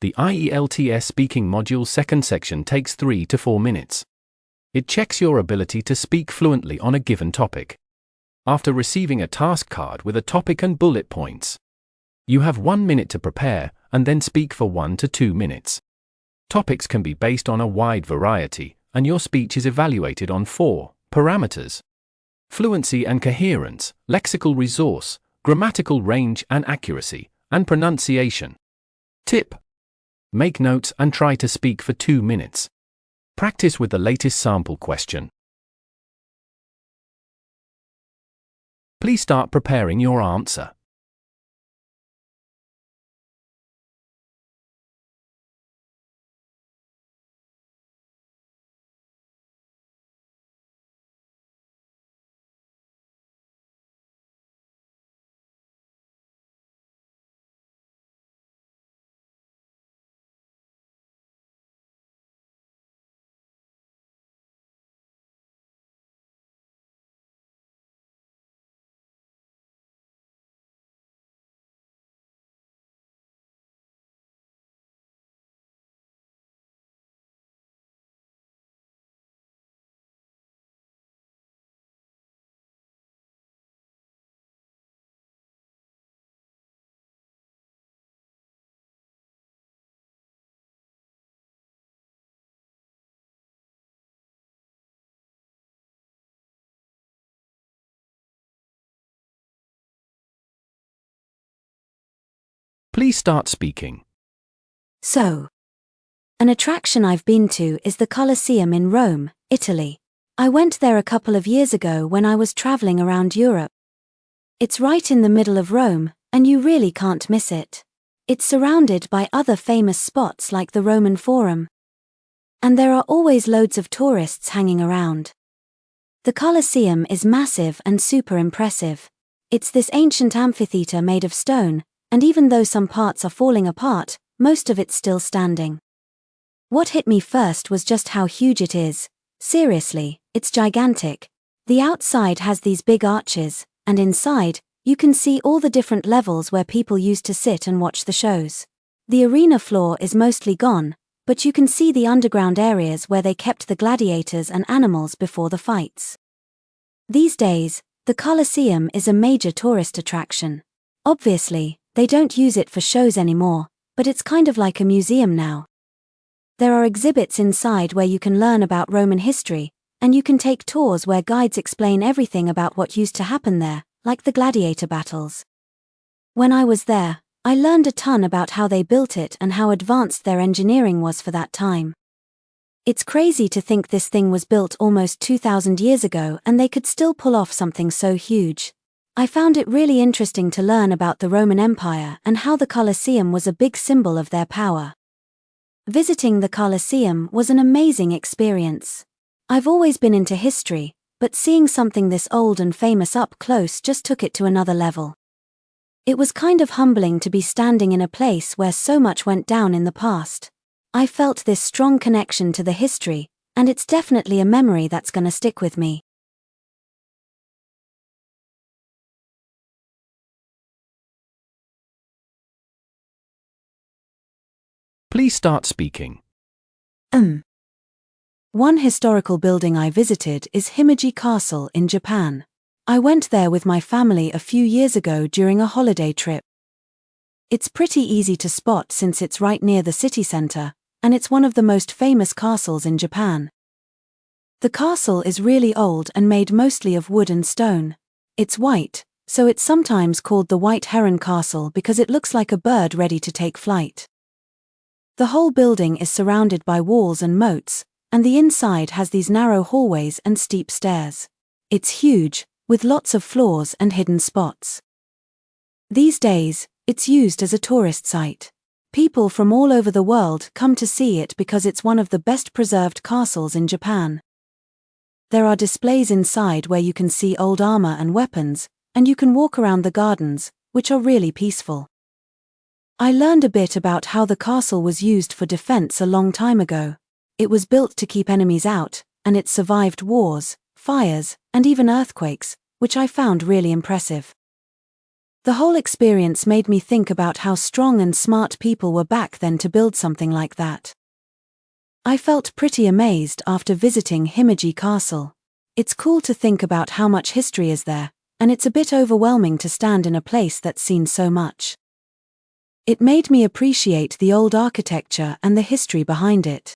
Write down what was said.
The IELTS speaking module second section takes 3 to 4 minutes. It checks your ability to speak fluently on a given topic. After receiving a task card with a topic and bullet points, you have 1 minute to prepare and then speak for 1 to 2 minutes. Topics can be based on a wide variety, and your speech is evaluated on 4 parameters: fluency and coherence, lexical resource, grammatical range and accuracy, and pronunciation. Tip: make notes and try to speak for 2 minutes. Practice with the latest sample question. Please start preparing your answer. Please start speaking. So, an attraction I've been to is the Colosseum in Rome, Italy. I went there a couple of years ago when I was traveling around Europe. It's right in the middle of Rome, and you really can't miss it. It's surrounded by other famous spots like the Roman Forum. And there are always loads of tourists hanging around. The Colosseum is massive and super impressive. It's this ancient amphitheater made of stone, and even though some parts are falling apart, most of it's still standing. What hit me first was just how huge it is. Seriously, it's gigantic. The outside has these big arches, and inside, you can see all the different levels where people used to sit and watch the shows. The arena floor is mostly gone, but you can see the underground areas where they kept the gladiators and animals before the fights. These days, the Colosseum is a major tourist attraction. Obviously, they don't use it for shows anymore, but it's kind of like a museum now. There are exhibits inside where you can learn about Roman history, and you can take tours where guides explain everything about what used to happen there, like the gladiator battles. When I was there, I learned a ton about how they built it and how advanced their engineering was for that time. It's crazy to think this thing was built almost 2,000 years ago and they could still pull off something so huge. I found it really interesting to learn about the Roman Empire and how the Colosseum was a big symbol of their power. Visiting the Colosseum was an amazing experience. I've always been into history, but seeing something this old and famous up close just took it to another level. It was kind of humbling to be standing in a place where so much went down in the past. I felt this strong connection to the history, and it's definitely a memory that's gonna stick with me. Please start speaking. One historical building I visited is Himeji Castle in Japan. I went there with my family a few years ago during a holiday trip. It's pretty easy to spot since it's right near the city center, and it's one of the most famous castles in Japan. The castle is really old and made mostly of wood and stone. It's white, so it's sometimes called the White Heron Castle because it looks like a bird ready to take flight. The whole building is surrounded by walls and moats, and the inside has these narrow hallways and steep stairs. It's huge, with lots of floors and hidden spots. These days, it's used as a tourist site. People from all over the world come to see it because it's one of the best preserved castles in Japan. There are displays inside where you can see old armor and weapons, and you can walk around the gardens, which are really peaceful. I learned a bit about how the castle was used for defense a long time ago. It was built to keep enemies out, and it survived wars, fires, and even earthquakes, which I found really impressive. The whole experience made me think about how strong and smart people were back then to build something like that. I felt pretty amazed after visiting Himeji Castle. It's cool to think about how much history is there, and it's a bit overwhelming to stand in a place that's seen so much. It made me appreciate the old architecture and the history behind it.